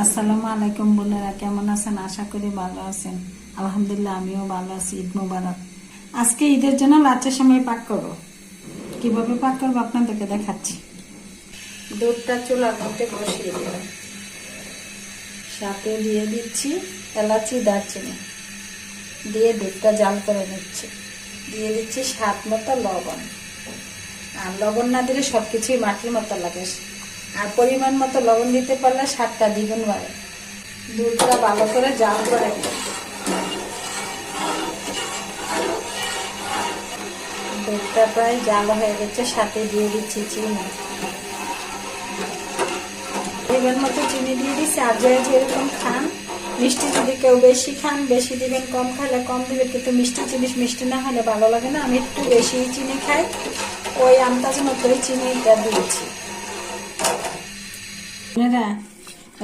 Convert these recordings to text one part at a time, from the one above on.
আসসালামু আলাইকুম বোনেরা, কেমন আছেন? আশা করি ভালো আছেন। আলহামদুলিল্লাহ, আমিও ভালো আছি। ঈদ মোবারক। আজকে ঈদের জন্য লাচ্ছা সেমাই পাক করবো। কিভাবে পাক করবো আপনাদেরকে দেখাচ্ছি। দুধটা চুলার মধ্যে বসিয়ে দিলাম, সাথে দিয়ে দিচ্ছি এলাচি, দারচিনি দিয়ে দুধটা জাল করে নিচ্ছি। দিয়ে দিচ্ছি স্বাদ মতো লবণ। আর লবণ না দিলে সবকিছুই মাটির মতো লাগে, আর পরিমাণ মতো লবণ দিতে পারলে স্বাদটা দ্বিগুণ বাড়ে। দুধটা ভালো করে জাল করে দুধটা প্রায় জাল হয়ে গেছে, সাথে দিয়ে দিচ্ছি চিনি। পরিমাণ মতো চিনি দিয়ে দিচ্ছি। আর যেরকম খান, মিষ্টি যদি কেউ বেশি খান বেশি দিবেন, কম খাইলে কম দিবেন, কিন্তু মিষ্টি জিনিস মিষ্টি না হলে ভালো লাগে না। আমি একটু বেশি চিনি খাই, ওই আন্দাজ মতোই চিনিটা দিয়েছি।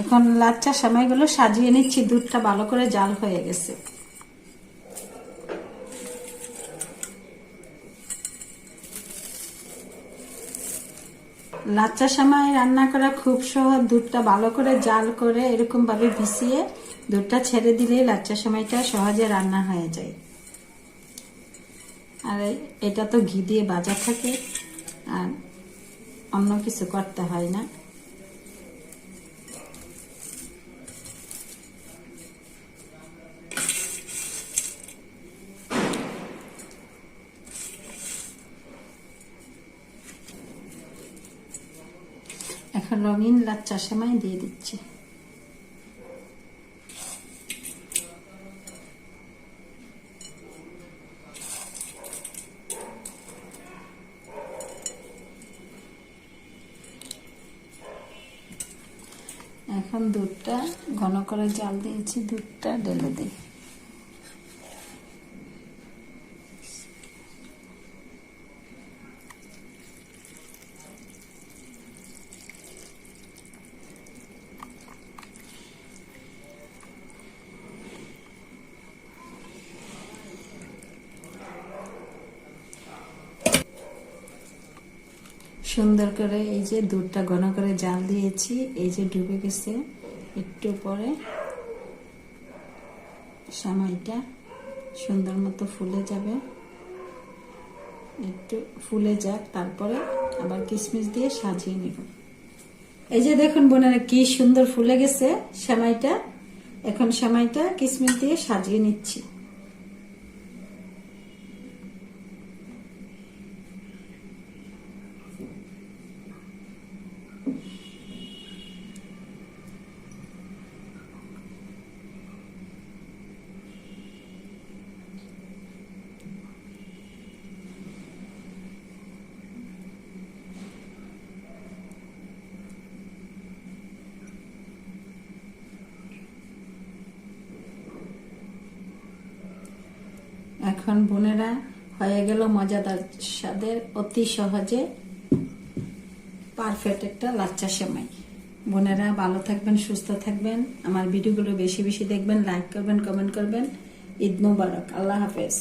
এখন লাচ্চা সেমাইগুলো সাজিয়ে নিচ্ছি। দুধটা ভালো করে জাল হয়ে গেছে। লাচ্চা সেমাই রান্না করা খুব সহজ। দুধটা ভালো করে জাল করে এরকম ভাবে ভিজিয়ে দুধটা ছেড়ে দিলে লাচ্চা সেমাইটা সহজে রান্না হয়ে যায়। আর এটা তো ঘি দিয়ে ভাজা থাকে, আর অন্য কিছু করতে হয় না। এখন রঙিন লাচ্চা সেমাই দিয়ে দিচ্ছি। এখন দুধটা ঘন করে জাল দিয়েছি, দুধটা ঢেলে দিই। সুন্দর করে এই যে দুধটা ঘন করে জাল দিয়েছি, এই যে ডুবে গেছে। একটু পরে সেমাইটা সুন্দর মতো ফুলে যাবে। একটু ফুলে যাক, তারপরে আবার কিশমিশ দিয়ে সাজিয়ে নিব। এই যে দেখুন বোনেরা, কি সুন্দর ফুলে গেছে সেমাইটা। এখন সেমাইটা কিশমিশ দিয়ে সাজিয়ে নিচ্ছি। এখন বোনেরা, হয়ে গেল মজাদার স্বাদের অতি সহজে পারফেক্ট একটা লাচ্চা সেমাই। বোনেরা ভালো থাকবেন, সুস্থ থাকবেন। আমার ভিডিওগুলো বেশি বেশি দেখবেন, লাইক করবেন, কমেন্ট করবেন। ঈদ মোবারক। আল্লাহ হাফেজ।